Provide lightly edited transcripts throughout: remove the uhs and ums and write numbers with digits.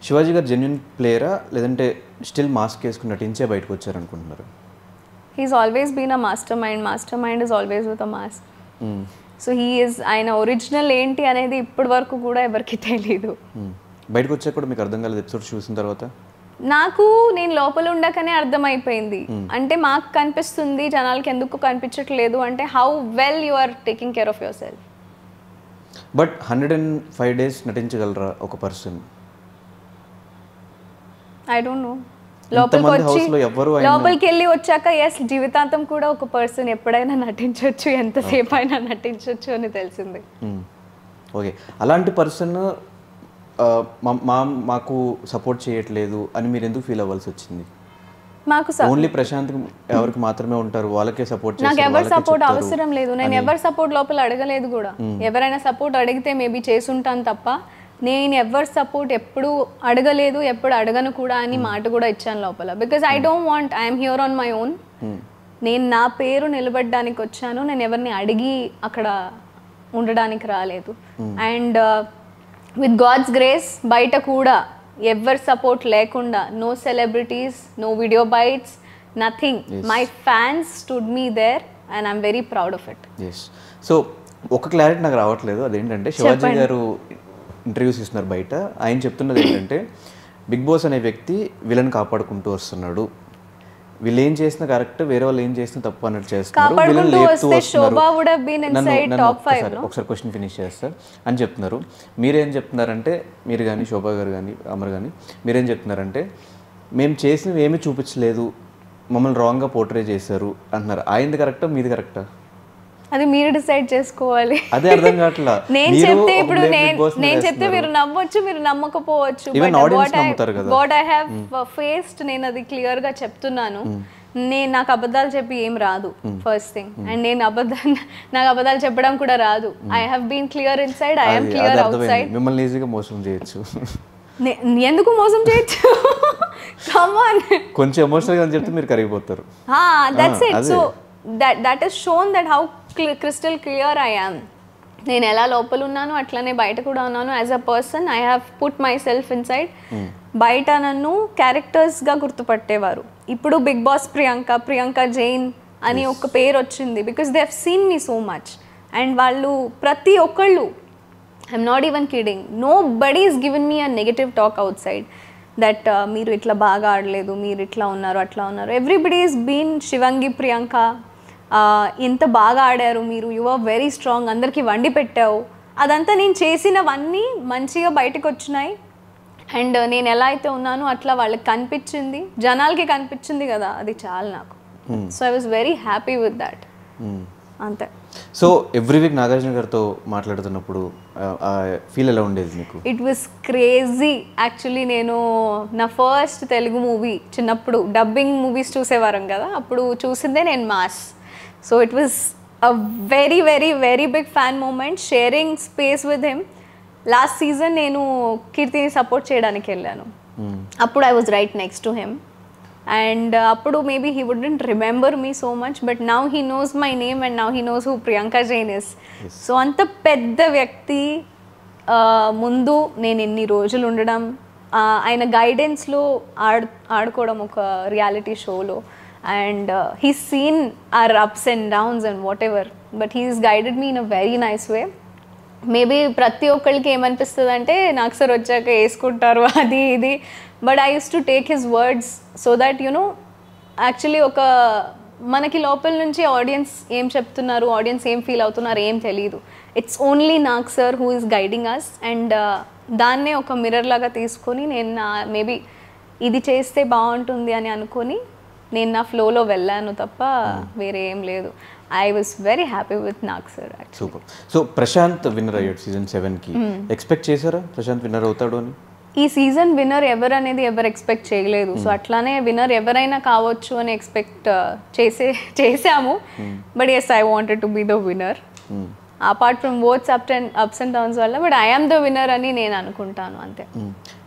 శివాజీ గారు జెన్యున్ ప్లేయరా లేదంటే still mask వేసుకుని నటించే బయటకు వచ్చారనుకుంటున్నారు? He's always been a mastermind is always with a mask. So he is ఆయన ఒరిజినల్ ఏంటి అనేది ఇప్పటి వరకు కూడా ఎవరికి తెలీదు. బయటకు వచ్చాక కూడా మీకు అర్థం కాలేదు ఎపిసోడ్ చూసిన తర్వాత? నాకు నేను లోపల ఉండకనే అర్థమైపోయింది. అంటే మాకు కనిపిస్తుంది, జనాలకి ఎందుకు కనిపించట్లేదు అంటే how well you are taking care of yourself. But 105 days నటించగలరా ఒక పర్సన్? I don't know. లోపలికి వెళ్ళి వచ్చాక ఎస్ జీవితాంతం కూడా ఒక పర్సన్ ఎప్పుడైనా నటించవచ్చు, ఎంతసేపు అయినా నటించవచ్చు అని తెలిసింది. ఓకే, అలాంటి పర్సన్ మాకు సపోర్ట్ చేయట్లేదు అని మీరు ఎందుకు ఫీల్ అవ్వాల్సి వచ్చింది? మాకు ఓన్లీ ప్రశాంత్ ఎవరికి మాత్రమే ఉంటారు, వాళ్ళకే సపోర్ట్ చేస్తారు. నాకు ఎవరి సపోర్ట్ అవసరం లేదు, నేను ఎవరి సపోర్ట్ లోపల అడగలేదు కూడా. ఎవరైనా సపోర్ట్ అడిగితే మేబీ చేసుంటాను తప్ప నేను ఎవరి సపోర్ట్ ఎప్పుడు అడగలేదు, ఎప్పుడు అడగను కూడా అని మాట కూడా ఇచ్చాను లోపల. Because I don't want, I'm here on my own. నేను నా పేరు నిలబడడానికి వచ్చాను, నేను ఎవరిని అడిగి అక్కడ ఉండడానికి రాలేదు. అండ్ విత్ గాడ్స్ గ్రేస్ బయట కూడా ఎవరి సపోర్ట్ లేకుండా, no celebrities, no video bites, nothing. My fans stood me there and I'm very proud of it. So ఒక క్లారిటీ నాకు రావట్లేదు, అదేంటంటే శివాజీ గారు ఇంటర్వ్యూస్ ఇస్తున్నారు బయట, ఆయన చెప్తున్నది ఏంటంటే బిగ్ బాస్ అనే వ్యక్తి విలన్ కాపాడుకుంటూ వస్తున్నాడు, వీళ్ళు ఏం చేసిన కరెక్ట్, వేరే వాళ్ళు ఏం చేసిన తప్పు అన్నట్టు చేస్తున్నారు, ఒకసారి క్వశ్చన్ ఫినిష్ చేస్తారు అని చెప్తున్నారు. మీరేం చెప్తున్నారంటే, మీరు కానీ శోభా గారు కానీ అమర్ కానీ మీరేం చెప్తున్నారంటే మేము చేసినవి ఏమీ చూపించలేదు, మమ్మల్ని రాంగ్గా పోర్ట్రే చేశారు అంటున్నారు. ఆయనది కరెక్టా మీది కరెక్టా? అది మీరు డిసైడ్ చేసుకోవాలి. అదే అర్థం కావట్లా. నేను చెప్తే ఇప్పుడు నేను చెప్తే మీరు నమ్మొచ్చు, మీరు నమ్మకపోవచ్చు. వాట్ ఐ హ్యావ్ ఫేస్డ్ నేను అది క్లియర్ గా చెప్తున్నాను. నాకు అబద్ధాలు చెప్పి ఏం రాదు ఫస్ట్ థింగ్. అండ్ నాకు అబద్ధాలు చెప్పడం కూడా రాదు. I have been clear inside, I am clear outside. మిమ్మల్ని ఈజీగా మోసం చేయొచ్చు. ఎందుకు మోసం చేయొచ్చు? కమ్ ఆన్, కొంచెం ఎమోషనల్ గా చెప్తే మీరు కరిగిపోతారు. That's it. So that is shown that how crystal clear I am. నేను ఎలా లోపల ఉన్నాను అట్లనే బయట కూడా ఉన్నాను. As a person I have put my self in side. బయట నన్ను క్యారెక్టర్స్గా గుర్తుపట్టేవారు. ఇప్పుడు బిగ్ బాస్ ప్రియాంక జైన్ అని ఒక పేరు వచ్చింది because they have seen me so much. And వాళ్ళు ప్రతి ఒక్కళ్ళు, I'm not even kidding, nobody is given me a negative talk outside that మీరు ఇట్లా బాగా ఆడలేదు, మీరు ఇట్లా ఉన్నారు అట్లా ఉన్నారు. Everybody is been Shivangi, Priyanka ఎంత బాగా ఆడారు మీరు, యు ఆర్ వెరీ స్ట్రాంగ్, అందరికీ వండి పెట్టావు. అదంతా నేను చేసినవన్నీ మంచిగా బయటకు వచ్చినాయి. అండ్ నేను ఎలా అయితే ఉన్నానో అట్లా వాళ్ళకి కనిపించింది, జనాలకి కనిపించింది కదా, అది చాలు నాకు. So I was very happy with that. అంతే. సో ఎవ్రీ వీక్ నాగార్జున గారితో మాట్లాడుతున్నప్పుడు ఫీల్ ఎలా ఉండేది మీకు? It was crazy actually. నేను నా ఫస్ట్ తెలుగు మూవీ చిన్నప్పుడు డబ్బింగ్ మూవీస్ చూసేవారం కదా, అప్పుడు చూసిందే నేను Mass. So it was a very very very big fan moment, sharing space with him. Last season నేను కీర్తిని సపోర్ట్ చేయడానికి వెళ్ళాను. అప్పుడు I was right next to him. And అప్పుడు maybe he wouldn't remember me so much, but now he knows my name and now he knows who Priyanka Jain is. So అంత పెద్ద వ్యక్తి ముందు నేను ఎన్ని రోజులు ఉండడం, ఆయన గైడెన్స్లో ఆడుకోవడం ఒక రియాలిటీ షోలో. And he's seen our ups and downs and whatever, but he's guided me in a very nice way. Maybe ప్రతి ఒక్కరికి ఏమనిపిస్తుంది అంటే నాకు సార్ వచ్చాక వేసుకుంటారు అది ఇది, but I use to take his words so that you know actually ఒక మనకి లోపల నుంచి ఆడియన్స్ ఏం చెప్తున్నారు, ఆడియన్స్ ఏం ఫీల్ అవుతున్నారు ఏం తెలియదు. It's only Nag sir who is guiding us. And దాన్నే ఒక మిర్రర్ లాగా తీసుకొని నేను మేబీ ఇది చేస్తే బాగుంటుంది అని అనుకొని నేను నా ఫ్లోలో వెళ్ళాను తప్ప వేరే ఏం లేదు. I was very happy with Nag sir actually. Super. So Prashanth winner అయ్యాడు సీజన్ 7కి. ఎక్స్పెక్ట్ చేశారా ప్రశాంత్ విన్నర్ అవుతాడు అని? ఈ సీజన్ విన్నర్ ఎవరు అనేది ఎవరు ఎక్స్పెక్ట్ చేయలేదు. సో అట్లానే విన్నర్ ఎవరైనా కావచ్చు అని ఎక్స్పెక్ట్ చేసాము. But yes I wanted to be the winner apart from votes ups and downs వల్ల, but I am the winner అని నేను అనుకుంటాను అంతే.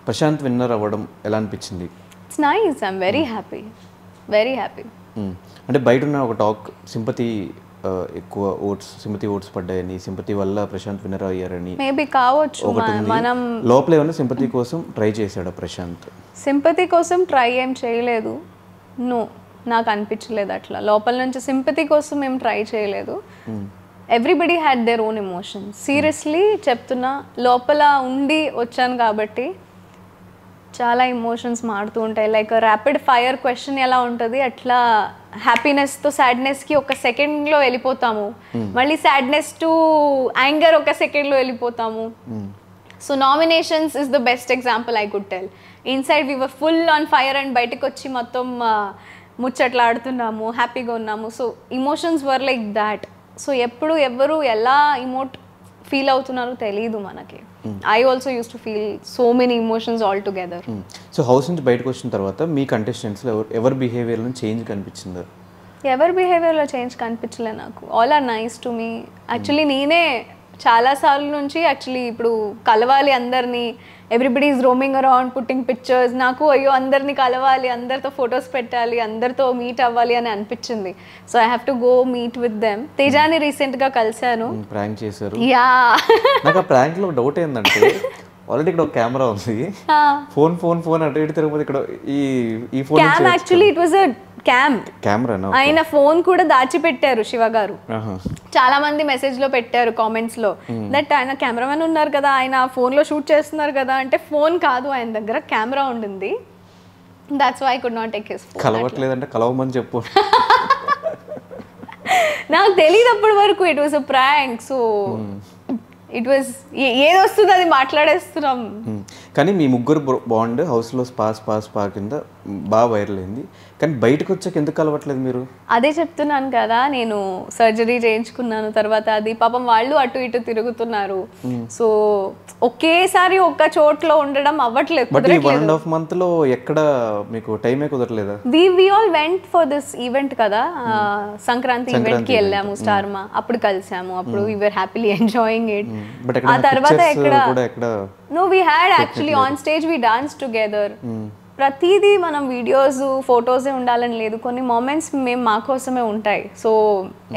ప్రశాంత్ విన్నర్ అవ్వడం ఎలా అనిపించింది? It's nice, I'm very happy, very happy. అంటే బయట ఉన్న ఒక టాక్ సింపతి ఎక్కువ సింపతి ఓట్స్ పడ్డాయని, సింపతి వల్ల ప్రశాంత్ విన్నర్ అయ్యారని మేబీ కావచ్చు. ఒకటి ఉంది. మనం లోపల ఏమైనా సింపతి కోసం ట్రై చేశాడా ప్రశాంత్? సింపతి కోసం ట్రై ఏం చేయలేదు. నో, నాకు అనిపించలేదు అట్లా. లోపల నుంచి సింపతి కోసం ఏం ట్రై చేయలేదు. Everybody had their own emotions. Seriously చెప్తున్నా, లోపల ఉండి వచ్చాను కాబట్టి చాలా ఎమోషన్స్ మారుతూ ఉంటాయి. లైక్ ర్యాపిడ్ ఫైర్ క్వశ్చన్ ఎలా ఉంటుంది అట్లా హ్యాపీనెస్తో సాడ్నెస్కి ఒక సెకండ్లో వెళ్ళిపోతాము, మళ్ళీ సాడ్నెస్ టు యాంగర్ ఒక సెకండ్లో వెళ్ళిపోతాము. So nominations is the best example I could tell. Inside we were full on fire and బయటకు వచ్చి మొత్తం ముచ్చట్లాడుతున్నాము, హ్యాపీగా ఉన్నాము. So emotions were like that. So ఎప్పుడు ఎవరు ఎలా ఫీల్ అవుతున్నారో తెలియదు మనకి. I also use to feel so many emotions all together. So house నుంచి బయటకు వచ్చిన తర్వాత మీ కంటెస్టెంట్స్లో ఎవరి బిహేవియర్లో చేంజ్ కనిపించింది? ఎవరి బిహేవియర్లో చేంజ్ కనిపించలే నాకు. All are nice to me. Actually నేనే చాలాసార్లు నుంచి యాక్చువల్లీ ఇప్పుడు కలవాలి అందరినీ, everybody is roaming around putting pictures. నాకు అయ్యో అందరినీ కలవాలి, అందరితో ఫొటోస్ పెట్టాలి, అందరితో మీట్ అవ్వాలి అని అనిపించింది. So I have to go meet with them. తేజాని రీసెంట్గా కలిశాను. ప్రాంక్ చేశారు. యా, నాకు ఆ ప్రాంక్లో డౌట్ ఏంటంటే ఆల్రెడీ ఇక్కడ ఒక కెమెరా ఉంది, ఫోన్ ఫోన్ ఫోన్ అటు ఇటు తిరుగుతుంది. ఇక్కడ ఈ phone cam, actually it was a camera. ఆయన ఫోన్ కూడా దాచిపెట్టారు శివ గారు. చాలా మంది మెసేజ్ లో పెట్టారు కామెంట్స్ లో దట్ ఆయన కెమెరామెన్ ఉన్నారు కదా, ఆయన ఫోన్ లో షూట్ చేస్తున్నారు కదా అంటే, ఫోన్ కాదు ఆయన దగ్గర కెమెరా ఉండింది. That's why I could not take his phone. కలవట్లేదంటే కలవమని చెప్పు. నాకు తెలియదు అప్పటి వరకు it was a prank. So it was ఏది వస్తుంది అది మాట్లాడేస్తున్నాం. కానీ మీ ముగ్గురు బాండ్ హౌస్లో స్పా కింద బాగా వైరల్ అయింది. కానీ బయటకు వచ్చాక ఎందుకు కలవట్లేదు మీరు? అదే చెప్తున్నాను కదా, నేను సర్జరీ చేయించుకున్నాను తర్వాత. అది పాపం వాళ్ళు అటు ఇటు తిరుగుతున్నారు. సో ఒకేసారి ఒక్క చోట్లో ఉండడం అవ్వట్లేదు. బట్ ఈ 1.5 month లో ఎక్కడ మీకు టైమే కుదరలేదా? We all went for this event కదా, సంక్రాంతి ఈవెంట్ కి వెళ్ళాము స్టార్మా, అప్పుడు కలిసాము. అప్పుడు we were happily enjoying it. ఆ తర్వాత ఎక్కడ నో, we had actually on stage we dance together. ప్రతిదీ మనం వీడియోస్ ఫొటోసే ఉండాలని లేదు, కొన్ని మూమెంట్స్ మేము మా కోసమే ఉంటాయి. So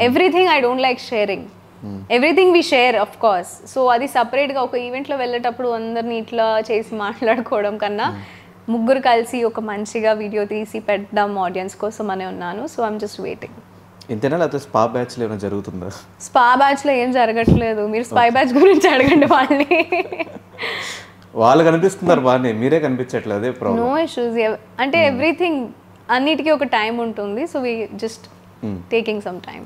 everything I don't like sharing, everything we share of course. So అది సపరేట్గా ఒక ఈవెంట్లో వెళ్ళేటప్పుడు అందరినీ ఇట్లా చేసి మాట్లాడుకోవడం కన్నా ముగ్గురు కలిసి ఒక మంచిగా వీడియో తీసి పెట్టడం ఆడియన్స్ కోసం అనే ఉన్నాను. So I'm just waiting. ఇంతేనా లేకపోతే స్పా బ్యాచ్లో ఏమైనా జరుగుతుందా? స్పా బ్యాచ్లో ఏం జరగట్లేదు. మీరు స్పై బ్యాచ్ గురించి అడగండి వాళ్ళని. వాళ్ళు కనిపిస్తున్నారు బాగానే, మీరే కనిపించట్లేదు. అదే ప్రాబ్లం. No issues. అంటే ఎవ్రీథింగ్ అన్నిటికీ ఒక టైం ఉంటుంది. So we just taking some time.